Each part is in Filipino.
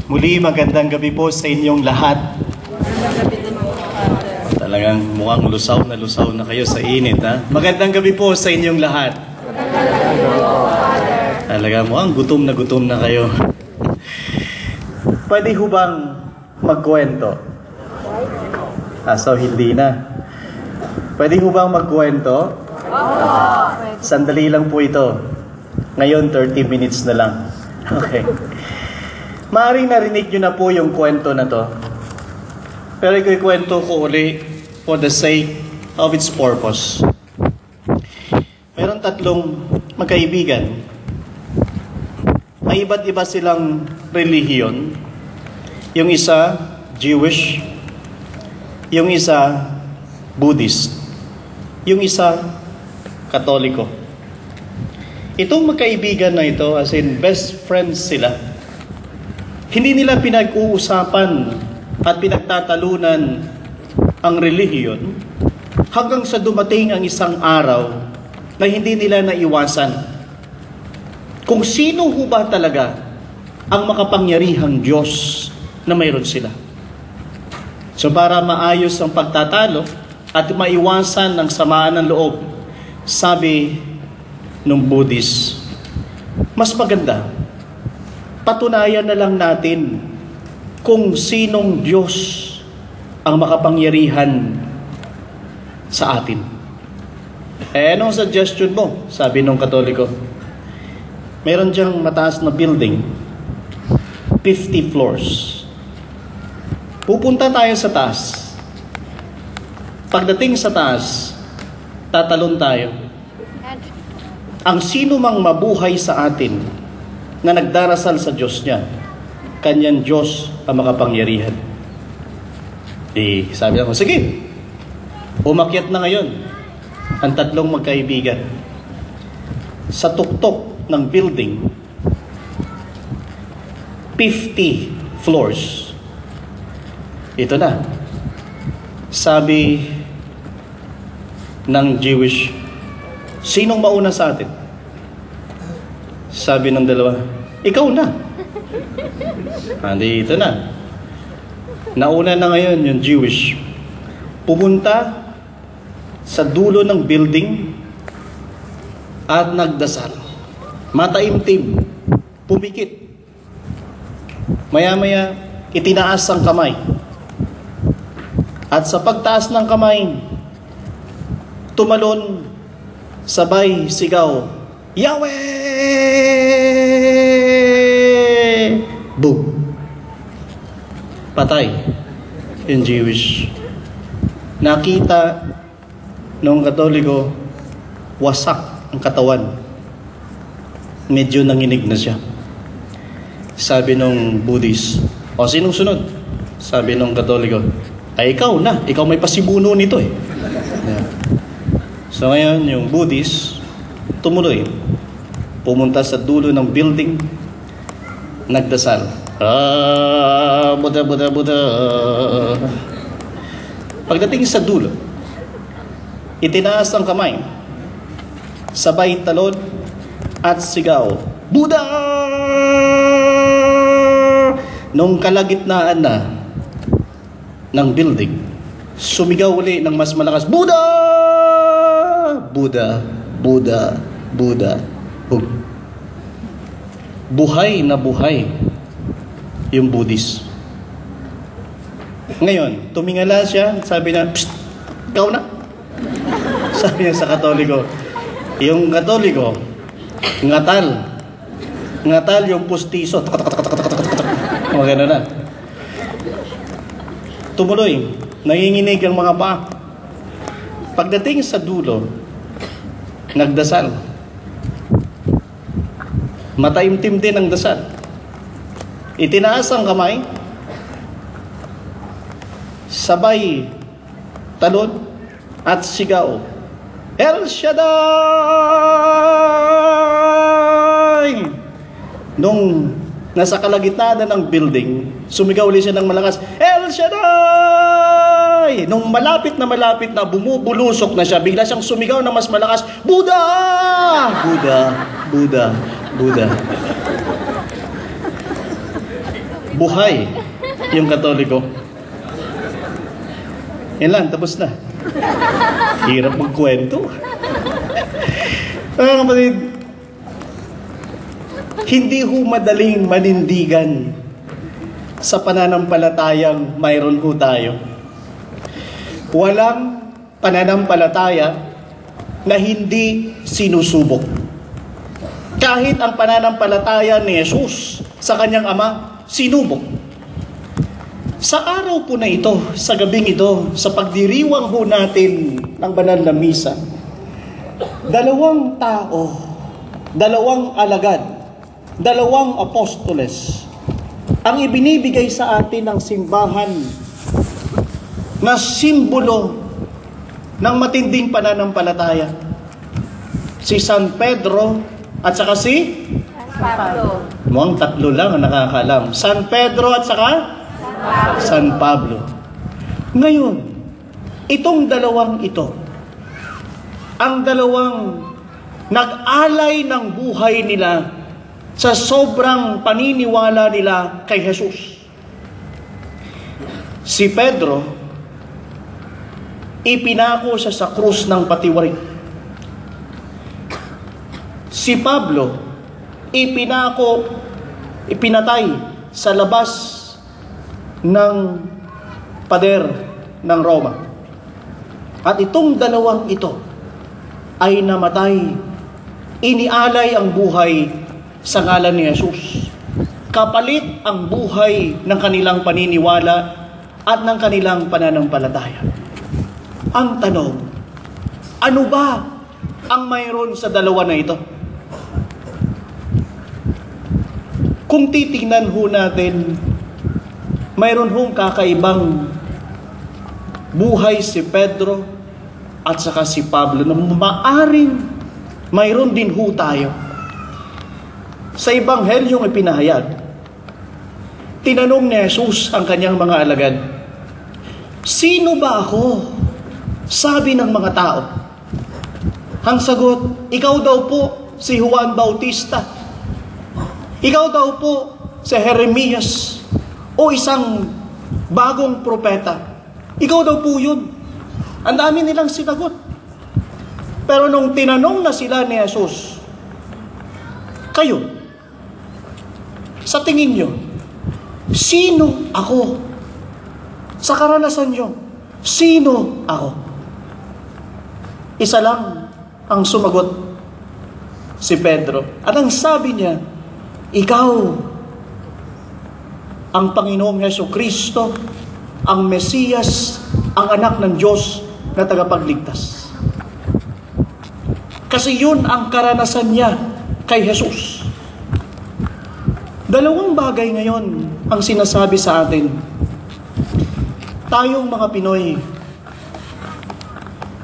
Muli, magandang gabi po sa inyong lahat. Talagang mukhang lusaw na kayo sa init, ha? Magandang gabi po sa inyong lahat. Talagang mukhang gutom na kayo. Pwede ho bang magkwento? So hindi na. Pwede ho bang magkwento? Sandali lang po ito. Ngayon, 30 minutes na lang. Okay. Maaaring narinig nyo na po yung kwento na to. Pero ikwento ko uli for the sake of its purpose. Meron tatlong magkaibigan. May iba't iba silang relihiyon. Yung isa, Jewish. Yung isa, Buddhist. Yung isa, Katoliko. Itong magkaibigan na ito, as in best friends sila, hindi nila pinag-uusapan at pinagtatalunan ang relihiyon hanggang sa dumating ang isang araw na hindi nila naiwasan kung sino ho ba talaga ang makapangyarihang Diyos na mayroon sila. So para maayos ang pagtatalo at maiwasan ang samaan ng loob, sabi nung Buddhist, mas maganda, patunayan na lang natin kung sinong Diyos ang makapangyarihan sa atin. Anong suggestion mo? Sabi nung Katoliko. Meron diyang mataas na building, 50 floors. Pupunta tayo sa taas. Pagdating sa taas, tatalon tayo. Ang sino mang mabuhay sa atin na nagdarasal sa Diyos niya, kanyang Diyos ang makapangyarihan. Sabi ako, sige, umakyat na ngayon ang tatlong magkaibigan sa tuktok ng building, 50 floors. Ito na. Sabi ng Jewish, sinong mauna sa atin? Sabi ng dalawa, ikaw na. Ito na. Nauna na ngayon yung Jewish. Pumunta sa dulo ng building at nagdasal. Mataimtim. Pumikit. Maya-maya, itinaas ang kamay. At sa pagtaas ng kamay, tumalon, sabay sigaw, Yahweh! Boom! Patay yung Jewish. Nakita nung Katoliko, wasak ang katawan. Medyo nanginig na siya. Sabi nung Buddhist, sinong sunod? Sabi nung Katoliko, ay ikaw na. Ikaw may pasibuno nito eh. Yeah. So ngayon, yung Buddhist, tumuloy. Pumunta sa dulo ng building, nagdasal. Buddha. Pagdating sa dulo, itinaas ang kamay. Sabay talon at sigaw, Buddha! Nung kalagitnaan na ng building, sumigaw uli ng mas malakas, Buddha! Buddha, Buddha, Buddha. Buhay na buhay yung Buddhist. Ngayon, tumingala siya, sabi niya, psst, ikaw na. Sabi niya sa Katoliko. Yung Katoliko, ngatal yung pustiso. Magano na. Tumuloy, nanginginig ang mga paa. Pagdating sa dulo, nagdasal. Mataimtim din ang dasal. Itinaas ang kamay, sabay talon at sigaw, El Shaddai! Nung nasa kalagitnaan ng building, sumigaw ulit siya ng malakas, El Shaddai! Nung malapit na bumubulusok na siya, bigla siyang sumigaw na mas malakas, Buddha! Buddha, Buddha, Buddha. buhay yung Katoliko. Yan lang, tapos na. Hirap magkwento. Mga kapatid, hindi ho madaling manindigan sa pananampalatayang mayroon ho tayo. Walang pananampalataya na hindi sinusubok. Kahit ang pananampalataya ni Jesus sa kanyang Ama, sinubok. Sa araw po na ito, sa gabing ito, sa pagdiriwang ho natin ng banal na misa, dalawang tao, dalawang alagad, dalawang apostoles, ang ibinibigay sa atin ng simbahan na simbolo ng matinding pananampalataya. Si San Pedro at saka si Pablo. Mukhang tatlo lang ang nakakaalam. San Pedro at saka San Pablo. Ngayon, itong dalawang ito, ang dalawang nag-alay ng buhay nila sa sobrang paniniwala nila kay Jesus. Si Pedro, ipinako siya sa krus ng patiwari. Si Pablo, ipinatay sa labas ng pader ng Roma. At itong dalawang ito ay namatay, inialay ang buhay sa ngalan ni Jesus. Kapalit ang buhay ng kanilang paniniwala at ng kanilang pananampalataya. Ang tanong, ano ba ang mayroon sa dalawa na ito? Kung titingnan ho natin, mayroon hong kakaibang buhay si Pedro at saka si Pablo na maaring mayroon din ho tayo. Sa Ebanghelyong ipinahayag, tinanong ni Jesus ang kanyang mga alagad, "Sino ba ako?" Sabi ng mga tao. Ang sagot, "Ikaw daw po si Juan Bautista. Ikaw daw po si Jeremias o isang bagong propeta. Ikaw daw po yun." Ang dami nilang sinagot. Pero nung tinanong na sila ni Jesus, "Kayo, sa tingin nyo, sino ako?" Sa karanasan nyo, sino ako? Isa lang ang sumagot, si Pedro. At ang sabi niya, "Ikaw ang Panginoong Jesucristo, ang Mesiyas, ang anak ng Diyos na tagapagligtas." Kasi yun ang karanasan niya kay Jesus. Dalawang bagay ngayon ang sinasabi sa atin. Tayong mga Pinoy,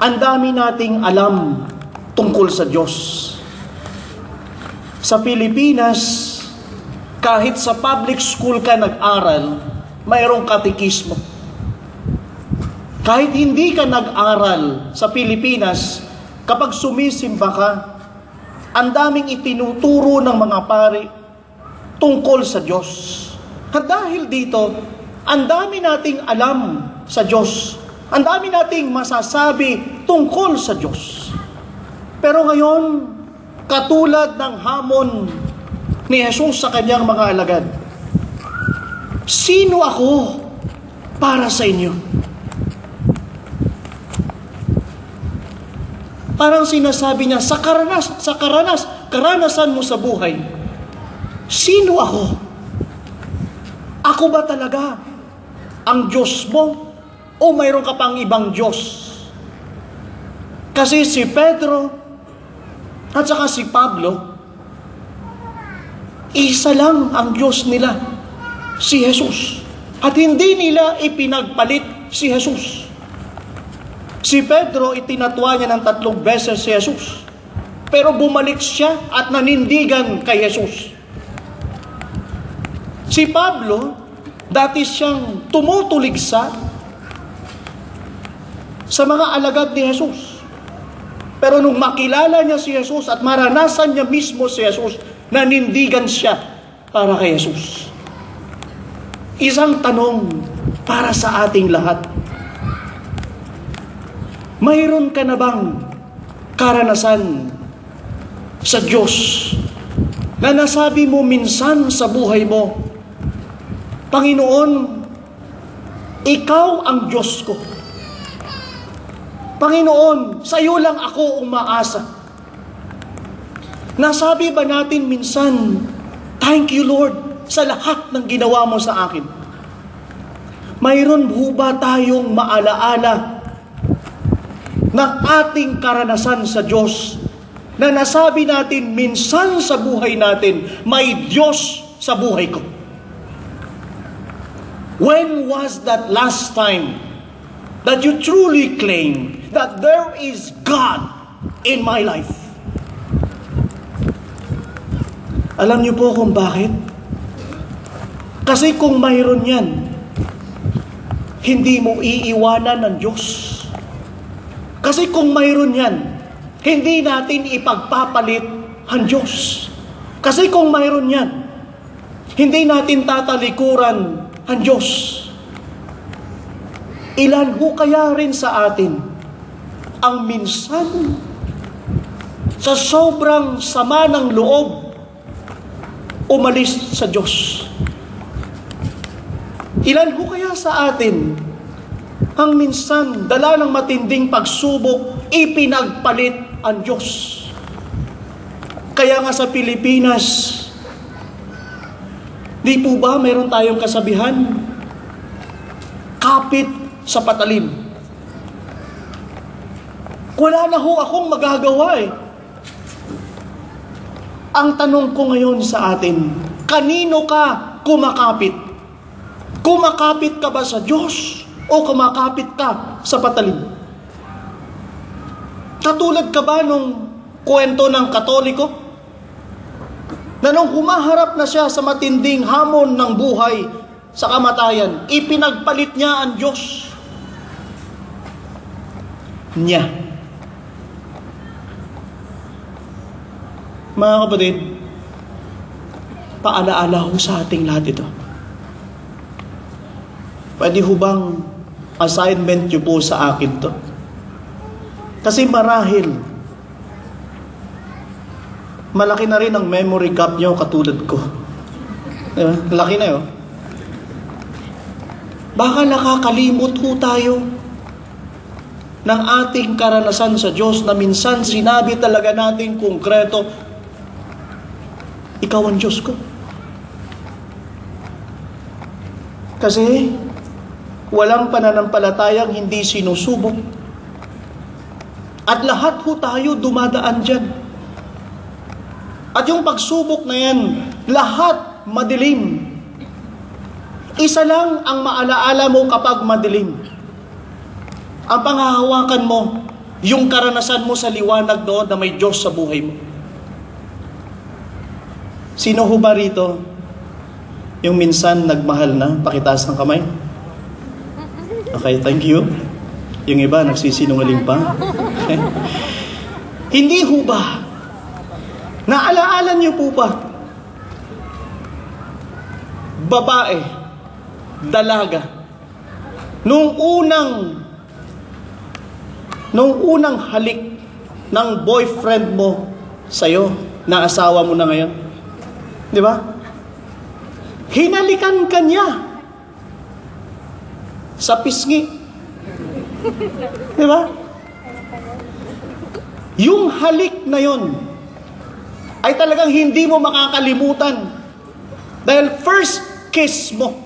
ang dami nating alam tungkol sa Diyos. Sa Pilipinas, kahit sa public school ka nag-aral, mayroong katekismo. Kahit hindi ka nag-aral sa Pilipinas, kapag sumisimba ka, ang daming itinuturo ng mga pari tungkol sa Diyos. At dahil dito, ang dami nating alam sa Diyos. Ang dami nating masasabi tungkol sa Diyos. Pero ngayon, katulad ng hamon ni Jesus sa kanyang mga alagad, sino ako para sa inyo? Parang sinasabi niya, karanasan mo sa buhay, sino ako? Ako ba talaga ang Diyos mo? O mayroon ka pang ibang Diyos? Kasi si Pedro at saka si Pablo, isa lang ang Diyos nila, si Jesus. At hindi nila ipinagpalit si Jesus. Si Pedro, itinatwa niya ng 3 beses si Jesus. Pero bumalik siya at nanindigan kay Jesus. Si Pablo, dati siyang tumutuligsa sa mga alagad ni Jesus. Pero nung makilala niya si Jesus at maranasan niya mismo si Jesus, nanindigan siya para kay Jesus. Isang tanong para sa ating lahat. Mayroon ka na bang karanasan sa Diyos na nasabi mo minsan sa buhay mo, Panginoon, Ikaw ang Diyos ko. Panginoon, sa iyo lang ako umaasa. Nasabi ba natin minsan, thank you Lord, sa lahat ng ginawa mo sa akin? Mayroon ho ba tayong maalaala ng ating karanasan sa Diyos na nasabi natin minsan sa buhay natin, may Diyos sa buhay ko? When was that last time that you truly claim that there is God in my life? Alam niyo po kung bakit? Kasi kung mayroon yan, hindi mo iiwanan ng Diyos. Kasi kung mayroon yan, hindi natin ipagpapalit ang Diyos. Kasi kung mayroon yan, hindi natin tatalikuran ang Diyos. Ilan ho kaya rin sa atin ang minsan sa sobrang sama ng loob umalis sa Diyos? Ilan ho kaya sa atin ang minsan dala ng matinding pagsubok ipinagpalit ang Diyos? Kaya nga sa Pilipinas, di po ba meron tayong kasabihan? Kapit sa patalim. Wala na ho akong magagawa eh. Ang tanong ko ngayon sa atin, kanino ka kumakapit? Kumakapit ka ba sa Diyos o kumakapit ka sa patalim? Katulad ka ba nung kwento ng Katoliko? Na nung humaharap na siya sa matinding hamon ng buhay sa kamatayan, ipinagpalit niya ang Diyos niya. Mga kapatid, paalaala ho sa ating lahat ito. Pwede ho bang assignment niyo po sa akin to? Kasi marahil, malaki na rin ang memory gap niyo katulad ko. Diba? Laki na yun. Baka nakakalimot ho tayo ng ating karanasan sa Diyos na minsan sinabi talaga natin konkreto, Ikaw ang Diyos ko. Kasi walang pananampalatayang hindi sinusubok. At lahat ho tayo dumadaan dyan. At yung pagsubok na yan, lahat madilim. Isa lang ang maalaala mo kapag madilim. Ang panghahawakan mo, yung karanasan mo sa liwanag doon na may Diyos sa buhay mo. Sino ho ba rito yung minsan nagmahal na? Pakitaas ng kamay. Okay, thank you. Yung iba, nagsisinungaling pa. Okay. Hindi ho ba? Naalaala niyo po ba? Babae, dalaga, nung unang halik ng boyfriend mo sa'yo, na asawa mo na ngayon, di ba? Hinalikan ka niya sa pisngi. Di ba? Yung halik na yon ay talagang hindi mo makakalimutan dahil first kiss mo.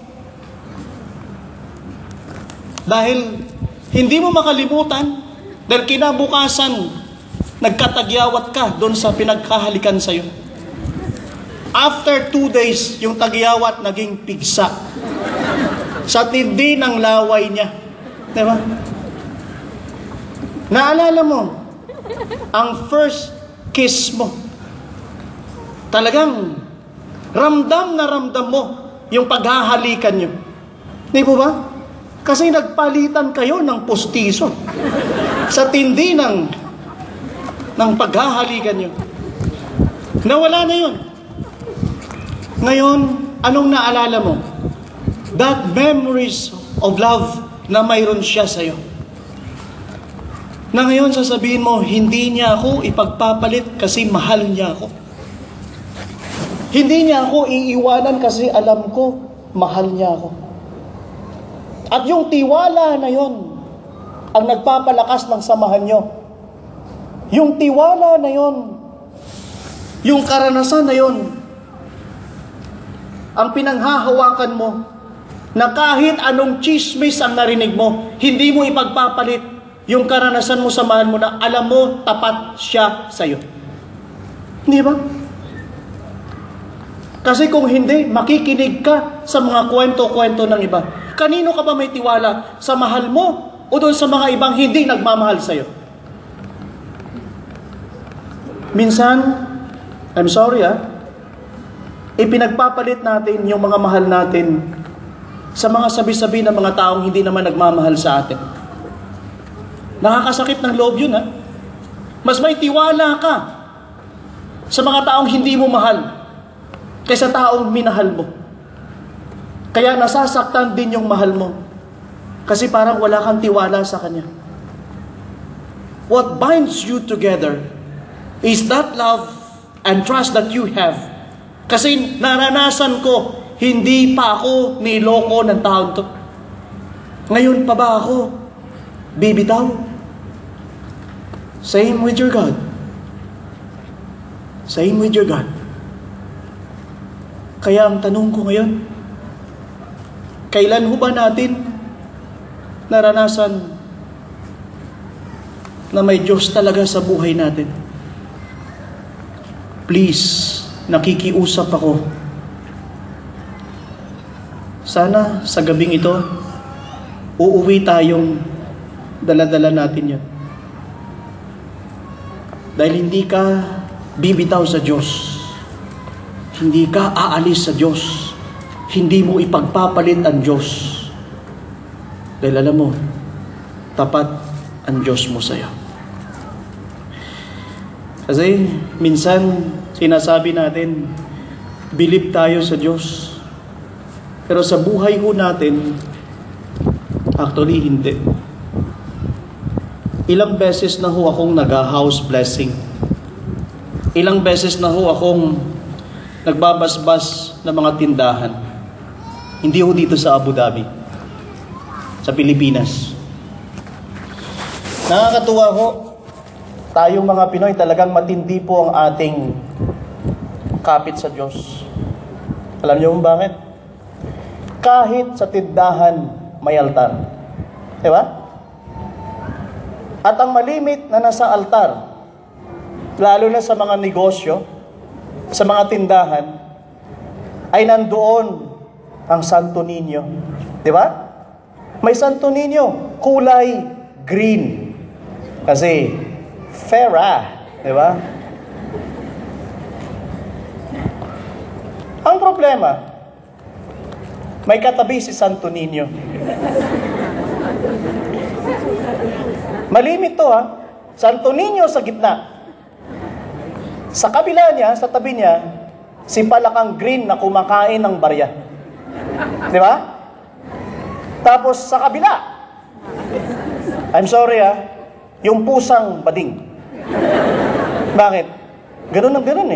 Dahil hindi mo makalimutan dahil kinabukasan nagkatagyawat ka doon sa pinagkahalikan sa'yo. After 2 days, yung tagyawat naging pigsa sa tindi ng laway niya. Diba? Naalala mo, ang first kiss mo, talagang ramdam na ramdam mo yung paghahalikan niyo. Di po ba? Kasi nagpalitan kayo ng postiso sa tindi ng paghahalikan niyo. Nawala na yun. Ngayon, anong naalala mo? that memories of love na mayroon siya sa'yo. Na ngayon sasabihin mo, hindi niya ako ipagpapalit kasi mahal niya ako. Hindi niya ako iiwanan kasi alam ko, mahal niya ako. At yung tiwala na yon ang nagpapalakas ng samahan nyo. Yung tiwala na yon, yung karanasan na yon, ang pinanghahawakan mo, na kahit anong chismis ang narinig mo, hindi mo ipagpapalit yung karanasan mo sa mahal mo na alam mo tapat siya sa'yo. Hindi ba? Kasi kung hindi, makikinig ka sa mga kwento-kwento ng iba. Kanino ka ba may tiwala? Sa mahal mo o doon sa mga ibang hindi nagmamahal sa'yo? Minsan, I'm sorry ipinagpapalit natin yung mga mahal natin sa mga sabi-sabi ng mga taong hindi naman nagmamahal sa atin. Nakakasakit ng loob yun Mas may tiwala ka sa mga taong hindi mo mahal kaysa taong minahal mo. Kaya nasasaktan din yung mahal mo kasi parang wala kang tiwala sa kanya. What binds you together is that love and trust that you have. Kasi naranasan ko, hindi pa ako niloko ng taon to. Ngayon pa ba ako bibitaw? Same with your God. Same with your God. Kaya ang tanong ko ngayon, kailan ho ba natin naranasan na may Diyos talaga sa buhay natin? Please, nakikiusap ako. Sana sa gabing ito, uuwi tayong dala-dala natin yan. Dahil hindi ka bibitaw sa Diyos. Hindi ka aalis sa Diyos. Hindi mo ipagpapalit ang Diyos. Dahil alam mo, tapat ang Diyos mo sa'yo. Kasi minsan sinasabi natin, believe tayo sa Diyos. Pero sa buhay ko natin, actually hindi. Ilang beses na ho akong nag-house blessing. Ilang beses na ho akong nagbabasbas ng mga tindahan. Hindi ho dito sa Abu Dhabi. Sa Pilipinas. Nakakatuwa ho, tayong mga Pinoy talagang matindi po ang ating kapit sa Diyos. Alam niyo kung bakit? Kahit sa tindahan may altar. Diba? At ang malimit na nasa altar, lalo na sa mga negosyo, sa mga tindahan, ay nandoon ang Santo Niño. Diba? May Santo Niño, kulay green. Kasi, Farah. Diba? Ang problema, may katabi si Santo Niño. Malimit to Santo Niño sa gitna. Sa kabila niya, sa tabi niya, si Palakang green na kumakain ng barya. Di ba? Tapos sa kabila, I'm sorry yung pusang bading. Bakit? Ganun ang ganun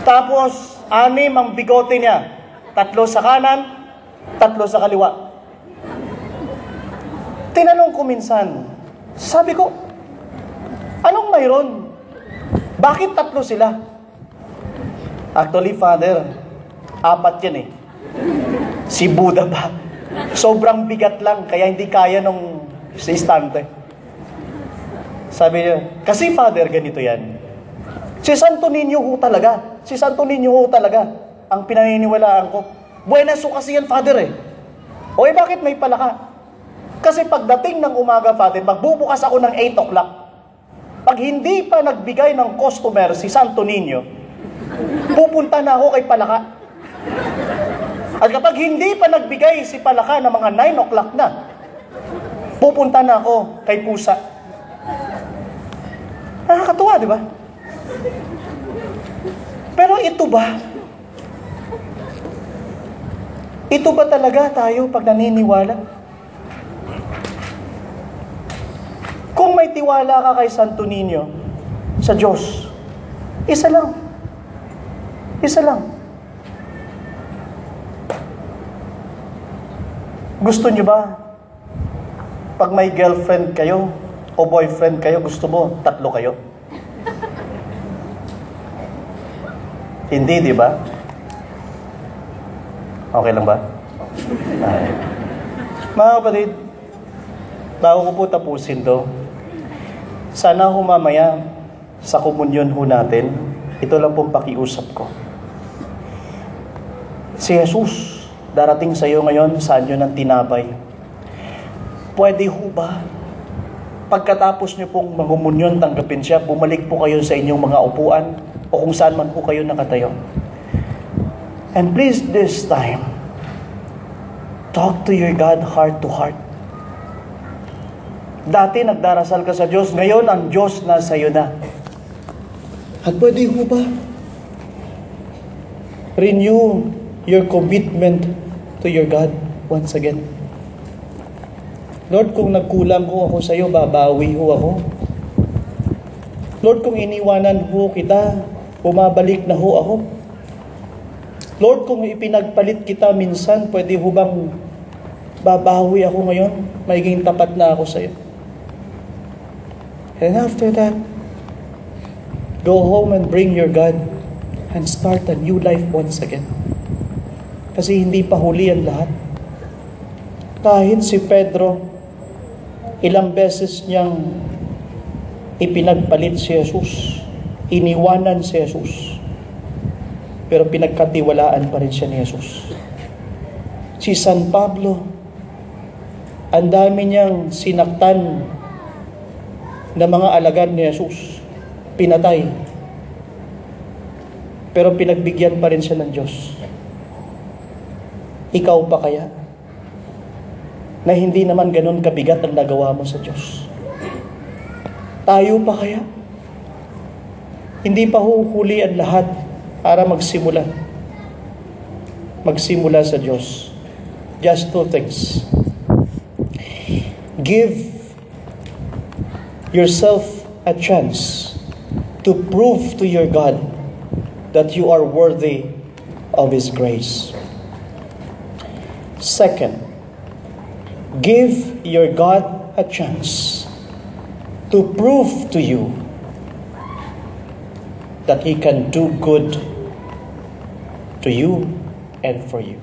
Tapos, 6 ang bigote niya. 3 sa kanan, 3 sa kaliwa. Tinanong ko minsan, sabi ko, anong mayroon? Bakit 3 sila? Actually, Father, 4 yan Si Buddha pa. Sobrang bigat lang, kaya hindi kaya nung sa istante. Sabi niya, kasi Father, ganito yan. Si Santo Niño ho talaga. Si Santo Niño ho talaga ang pinaniniwalaan ko. Buenas ho kasi yan, Father O bakit may palaka? Kasi pagdating ng umaga, Father, magbubukas ako ng 8 o'clock. Pag hindi pa nagbigay ng customer si Santo Niño, pupunta na ako kay palaka. At kapag hindi pa nagbigay si palaka ng mga 9 o'clock na, pupunta na ako kay pusa. Nakakatuwa, di ba? Pero ito ba? Ito ba talaga tayo pag naniniwala? Kung may tiwala ka kay Santo Niño, sa Diyos, isa lang. Isa lang. Gusto nyo ba, pag may girlfriend kayo, o boyfriend kayo, gusto mo, 3 kayo? Hindi, di ba? Okay lang ba? Ay. Mga kapatid, bago ko po tapusin to, sana ho mamaya sa komunyon ho natin, ito lang pong pakiusap ko. Si Jesus, darating sa iyo ngayon, saan nyo ng tinapay? Pwede ho ba, pagkatapos nyo pong mangumunyon, tanggapin siya, bumalik po kayo sa inyong mga upuan, o kung saan man po kayo nakatayo. And please this time, talk to your God heart to heart. Dati nagdarasal ka sa Diyos, ngayon ang Diyos nasa iyo na. At pwede ho ba? Renew your commitment to your God once again. Lord, kung nagkulang ho ako sa iyo, babawi ho ako. Lord, kung iniwanan ho kita, bumabalik na ho ako. Lord, kung ipinagpalit kita minsan, pwede ho bang babawi ako ngayon? Magiging tapat na ako sa iyo. And after that, go home and bring your God and start a new life once again. Kasi hindi pa huli ang lahat. Kahit si Pedro, ilang beses niyang ipinagpalit si Jesus, iniwanan si Jesus, pero pinagkatiwalaan pa rin siya ni Jesus. Si San Pablo, ang dami niyang sinaktan na mga alagad ni Jesus, pinatay, pero pinagbigyan pa rin siya ng Diyos. Ikaw pa kaya? Na hindi naman ganun kabigat ang nagawa mo sa Diyos. Tayo pa kaya? Hindi pa huli ang lahat para magsimula. Magsimula sa Diyos. Just 2 things. Give yourself a chance to prove to your God that you are worthy of His grace. Second, give your God a chance to prove to you that He can do good to you and for you.